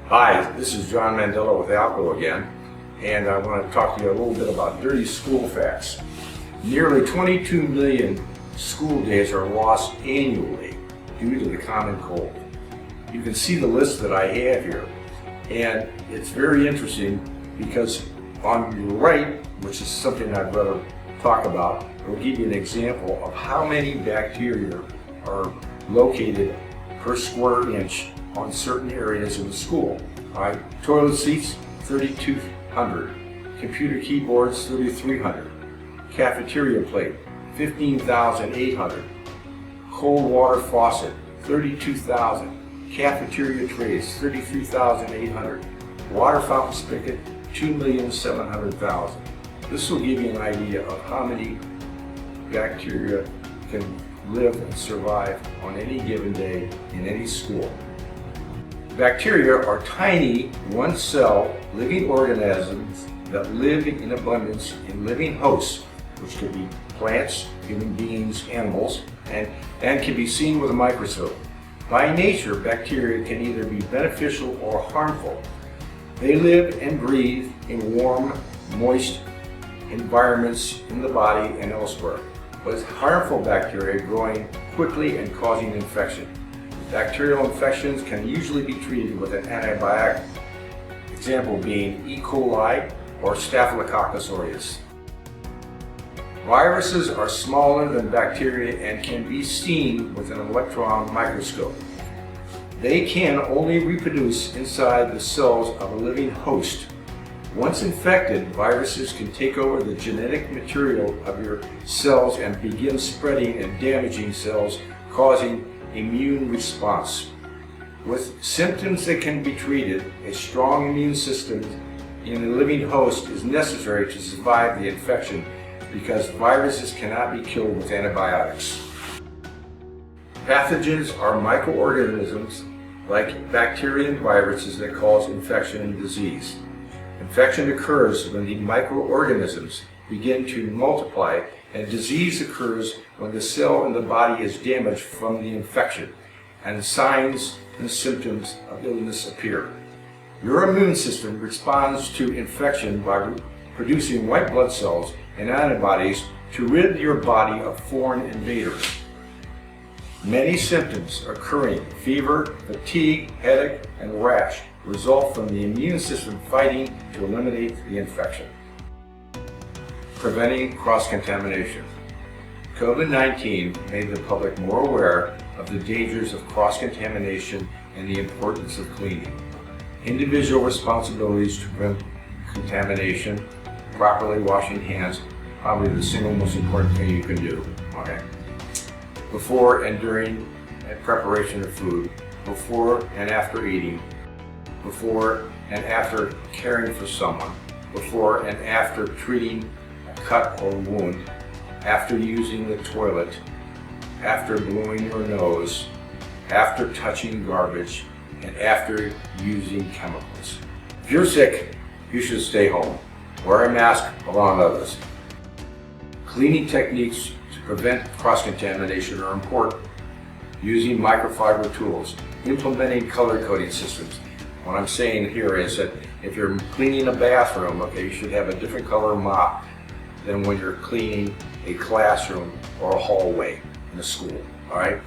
Hi, this is John Mandela with Alco again, and I want to talk to you a little bit about dirty school facts. Nearly 22 million school days are lost annually due to the common cold. You can see the list that I have here, and it's very interesting because on your right, which is something I'd rather talk about, it will give you an example of how many bacteria are located per square inch on certain areas of the school. Toilet seats, 3,200. Computer keyboards, 3,300. Cafeteria plate, 15,800. Cold water faucet, 32,000. Cafeteria trays, 33,800. Water fountain spigot, 2,700,000. This will give you an idea of how many bacteria can live and survive on any given day in any school. Bacteria are tiny, one-cell living organisms that live in abundance in living hosts, which could be plants, human beings, animals, and can be seen with a microscope. By nature, bacteria can either be beneficial or harmful. They live and breathe in warm, moist environments in the body and elsewhere, with harmful bacteria growing quickly and causing infection. Bacterial infections can usually be treated with an antibiotic, example being E. coli or Staphylococcus aureus. Viruses are smaller than bacteria and can be seen with an electron microscope. They can only reproduce inside the cells of a living host. Once infected, viruses can take over the genetic material of your cells and begin spreading and damaging cells, causing immune response. With symptoms that can be treated, a strong immune system in a living host is necessary to survive the infection because viruses cannot be killed with antibiotics. Pathogens are microorganisms like bacteria and viruses that cause infection and disease. Infection occurs when the microorganisms begin to multiply, and disease occurs when the cell in the body is damaged from the infection and signs and symptoms of illness appear. Your immune system responds to infection by producing white blood cells and antibodies to rid your body of foreign invaders. Many symptoms occurring, fever, fatigue, headache, and rash, result from the immune system fighting to eliminate the infection. Preventing cross-contamination. COVID-19 made the public more aware of the dangers of cross-contamination and the importance of cleaning. Individual responsibilities to prevent contamination, properly washing hands, probably the single most important thing you can do. Okay. Before and during preparation of food, before and after eating, before and after caring for someone, before and after treating a cut or wound, after using the toilet, after blowing your nose, after touching garbage, and after using chemicals. If you're sick, you should stay home. Wear a mask along with others. Cleaning techniques to prevent cross-contamination are important. Using microfiber tools, implementing color coding systems. What I'm saying here is that if you're cleaning a bathroom, okay, you should have a different color mop than when you're cleaning a classroom or a hallway in a school, all right?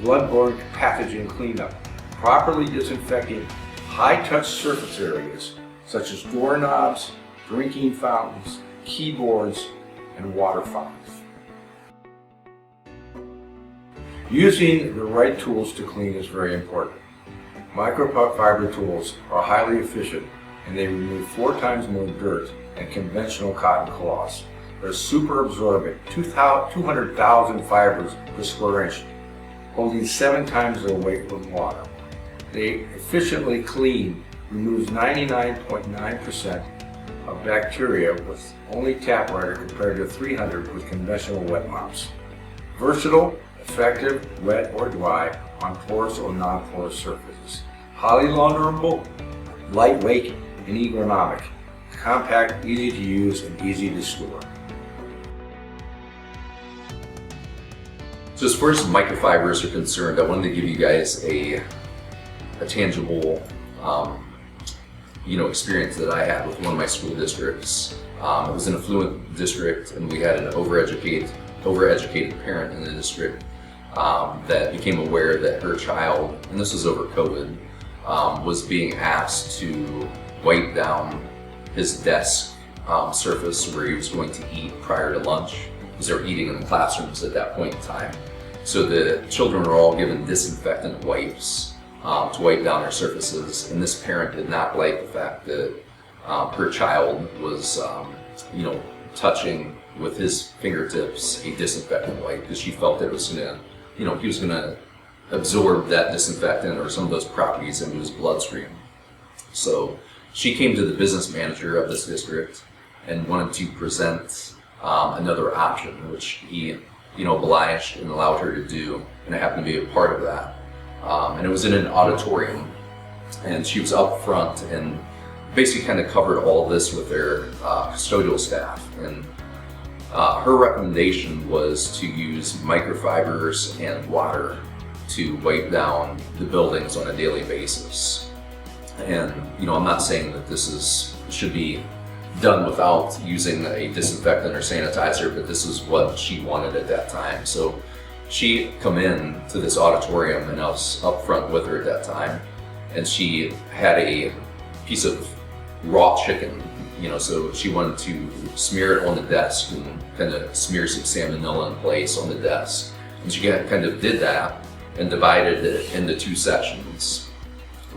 Bloodborne pathogen cleanup. Properly disinfecting high-touch surface areas such as doorknobs, drinking fountains, keyboards, and water fountains. Using the right tools to clean is very important. Microfiber tools are highly efficient and they remove 4 times more dirt than conventional cotton cloths. They're super absorbent, 200,000 fibers per square inch, holding 7 times their weight with water. They efficiently clean, removes 99.9% of bacteria with only tap water compared to 300 with conventional wet mops. Versatile, effective, wet or dry, on porous or non-porous surfaces. Highly launderable, lightweight, and ergonomic. Compact, easy to use, and easy to store. So as far as microfibers are concerned, I wanted to give you guys a tangible experience that I had with one of my school districts. It was an affluent district, and we had an overeducated parent in the district that became aware that her child, and this was over COVID, was being asked to wipe down his desk surface where he was going to eat prior to lunch, because they were eating in the classrooms at that point in time. So the children were all given disinfectant wipes to wipe down their surfaces, and this parent did not like the fact that her child was, touching with his fingertips a disinfectant wipe, because she felt it was gonna, he was gonna absorb that disinfectant or some of those properties into his bloodstream. So she came to the business manager of this district and wanted to present another option, which he, obliged and allowed her to do, and I happened to be a part of that. And it was in an auditorium, and she was up front and basically kind of covered all of this with their custodial staff. And her recommendation was to use microfibers and water to wipe down the buildings on a daily basis. And I'm not saying that this should be done without using a disinfectant or sanitizer, but this is what she wanted at that time. So she come in to this auditorium, and I was up front with her at that time, and she had a piece of raw chicken, so she wanted to smear it on the desk and kind of smear some salmonella in place on the desk. And she kind of did that and divided it into two sections.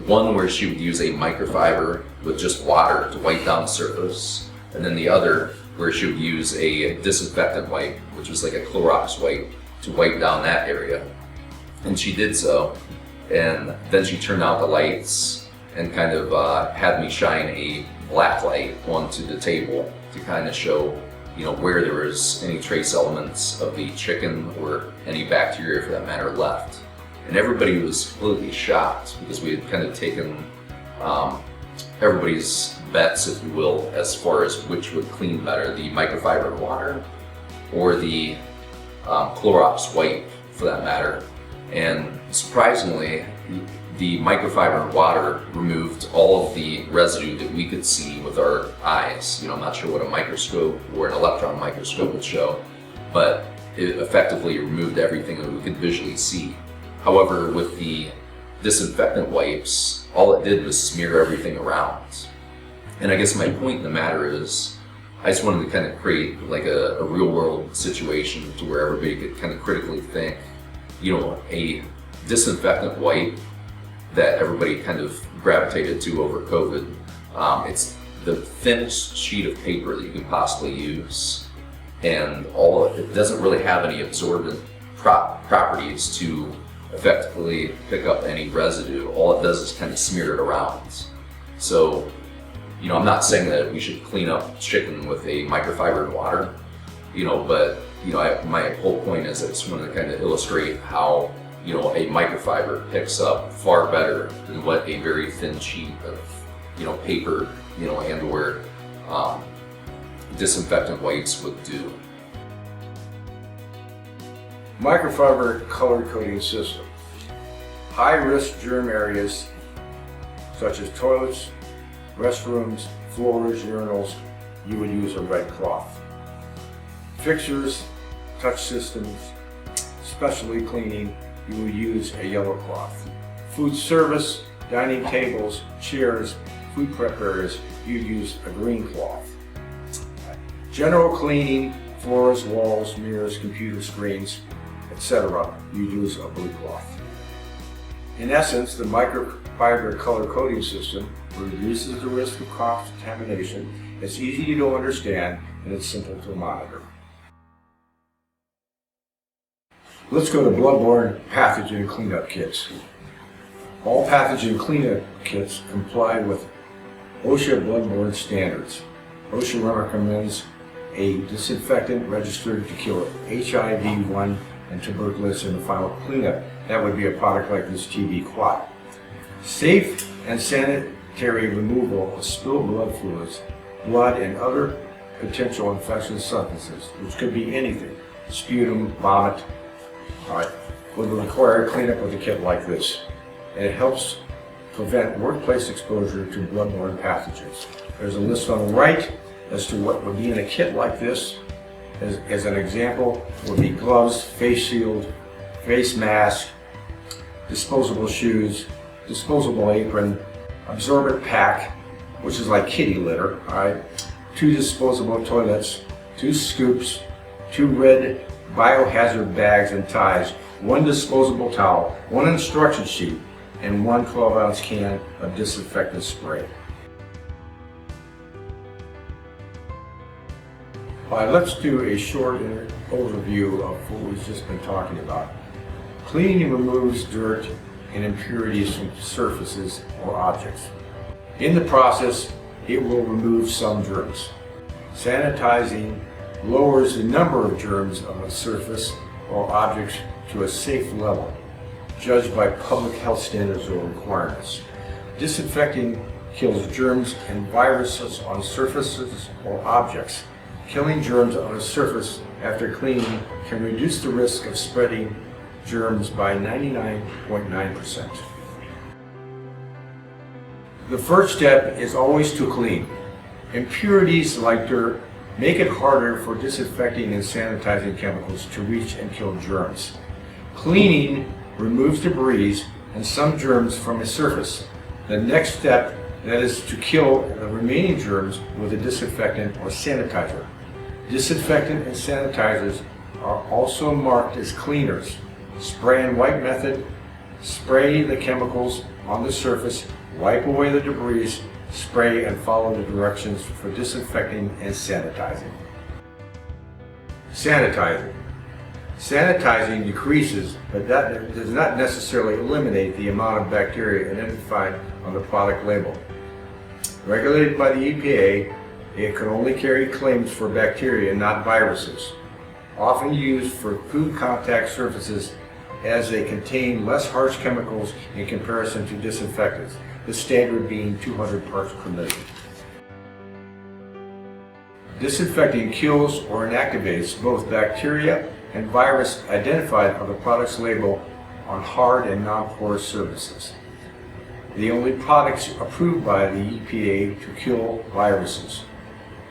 One where she would use a microfiber with just water to wipe down the surface, and then the other where she would use a disinfectant wipe, which was like a Clorox wipe, to wipe down that area. And she did so, and then she turned out the lights and kind of had me shine a black light onto the table to kind of show, where there was any trace elements of the chicken or any bacteria, for that matter, left. And everybody was completely shocked, because we had kind of taken everybody's bets, if you will, as far as which would clean better, the microfiber water or the Clorox wipe, for that matter. And surprisingly, the microfiber water removed all of the residue that we could see with our eyes. I'm not sure what a microscope or an electron microscope would show, but it effectively removed everything that we could visually see. However, with the disinfectant wipes, all it did was smear everything around. And I guess my point in the matter is, I just wanted to kind of create like a real world situation to where everybody could kind of critically think, a disinfectant wipe that everybody kind of gravitated to over COVID. It's the thinnest sheet of paper that you can possibly use, and it doesn't really have any absorbent properties to effectively pick up any residue. All it does is kind of smear it around. So, I'm not saying that we should clean up chicken with a microfiber water, but my whole point is I just wanted to kind of illustrate how a microfiber picks up far better than what a very thin sheet of paper and or disinfectant wipes would do. Microfiber color coding system. High-risk germ areas such as toilets, restrooms, floors, urinals, you would use a red cloth. Fixtures, touch systems, specialty cleaning, you would use a yellow cloth. Food service, dining tables, chairs, food prep areas, you'd use a green cloth. General cleaning, floors, walls, mirrors, computer screens, etc., you use a blue cloth. In essence, the microfiber color coding system reduces the risk of contamination. It's easy to understand, and it's simple to monitor. Let's go to bloodborne pathogen cleanup kits. All pathogen cleanup kits comply with OSHA bloodborne standards. OSHA recommends a disinfectant registered to kill HIV-1 and tuberculosis in the final cleanup. That would be a product like this TB Quad. Safe and sanitary removal of spilled blood fluids, blood, and other potential infectious substances, which could be anything, sputum, vomit, all right, would require cleanup with a kit like this. And it helps prevent workplace exposure to bloodborne pathogens. There's a list on the right as to what would be in a kit like this. As an example, would be gloves, face shield, face mask, disposable shoes, disposable apron, absorbent pack, which is like kitty litter, all right, 2 disposable toilets, 2 scoops, 2 red biohazard bags and ties, 1 disposable towel, 1 instruction sheet, and 1 12-ounce can of disinfectant spray. All right, let's do a short overview of what we've just been talking about. Cleaning removes dirt and impurities from surfaces or objects. In the process, it will remove some germs. Sanitizing lowers the number of germs on a surface or object to a safe level, judged by public health standards or requirements. Disinfecting kills germs and viruses on surfaces or objects. Killing germs on a surface after cleaning can reduce the risk of spreading germs by 99.9%. The first step is always to clean. Impurities like dirt make it harder for disinfecting and sanitizing chemicals to reach and kill germs. Cleaning removes debris and some germs from a surface. The next step, that is to kill the remaining germs with a disinfectant or sanitizer. Disinfectant and sanitizers are also marked as cleaners. Spray and wipe method: spray the chemicals on the surface, wipe away the debris, spray and follow the directions for disinfecting and sanitizing. Sanitizing. Sanitizing decreases, but that does not necessarily eliminate the amount of bacteria identified on the product label. Regulated by the EPA, it can only carry claims for bacteria, not viruses. Often used for food contact surfaces as they contain less harsh chemicals in comparison to disinfectants, the standard being 200 parts per million. Disinfecting kills or inactivates both bacteria and virus identified on the product's label on hard and non-porous surfaces. The only products approved by the EPA to kill viruses.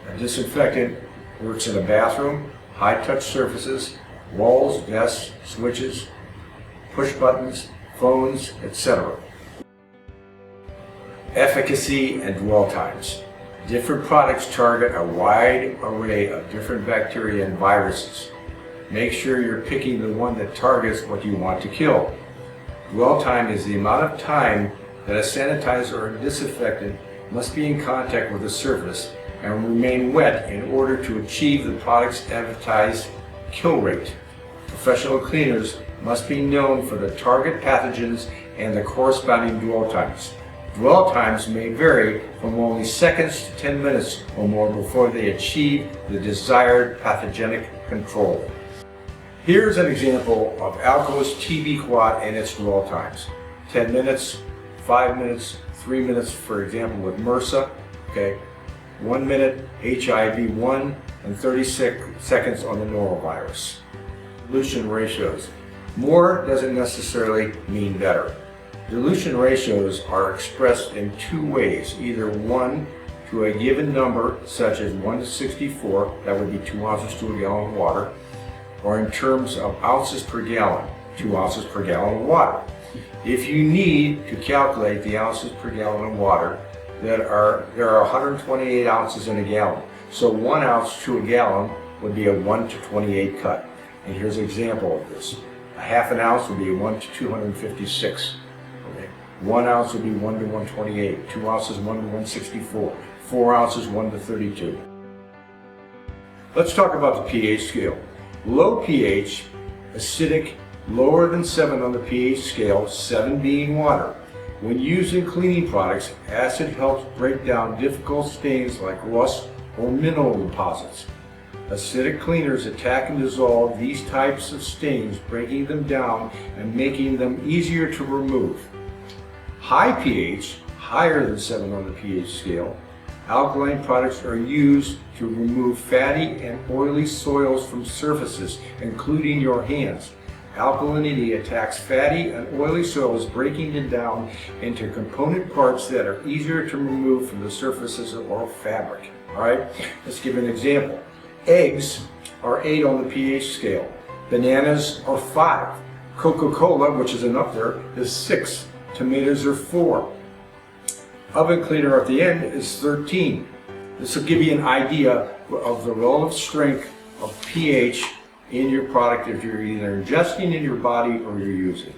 A disinfectant works in a bathroom, high-touch surfaces, walls, desks, switches, push buttons, phones, etc. Efficacy and dwell times. Different products target a wide array of different bacteria and viruses. Make sure you're picking the one that targets what you want to kill. Dwell time is the amount of time that a sanitizer or disinfectant must be in contact with the surface and remain wet in order to achieve the product's advertised kill rate. Professional cleaners must be known for the target pathogens and the corresponding dwell times. Dwell times may vary from only seconds to 10 minutes or more before they achieve the desired pathogenic control. Here's an example of Alco's TB Quad and its dwell times. 10 minutes, 5 minutes, 3 minutes, for example, with MRSA, okay? 1 minute HIV-1 and 36 seconds on the norovirus. Dilution ratios. More doesn't necessarily mean better. Dilution ratios are expressed in 2 ways, either 1 to a given number, such as 1 to 64, that would be 2 ounces to a gallon of water, or in terms of ounces per gallon, 2 ounces per gallon of water. If you need to calculate the ounces per gallon of water, there are 128 ounces in a gallon. So 1 ounce to a gallon would be a 1 to 28 cut. And here's an example of this. A half an ounce would be 1 to 256. Okay? 1 ounce would be 1 to 128. 2 ounces, 1 to 164. 4 ounces, 1 to 32. Let's talk about the pH scale. Low pH, acidic, lower than 7 on the pH scale, 7 being water. When used in cleaning products, acid helps break down difficult stains like rust or mineral deposits. Acidic cleaners attack and dissolve these types of stains, breaking them down and making them easier to remove. High pH, higher than 7 on the pH scale, alkaline products are used to remove fatty and oily soils from surfaces, including your hands. Alkalinity attacks fatty and oily soils, breaking them down into component parts that are easier to remove from the surfaces or fabric. All right, let's give an example. Eggs are 8 on the pH scale. Bananas are 5. Coca-Cola, which is up there, is 6. Tomatoes are 4. Oven cleaner at the end is 13. This will give you an idea of the relative strength of pH in your product if you're either ingesting in your body or you're using.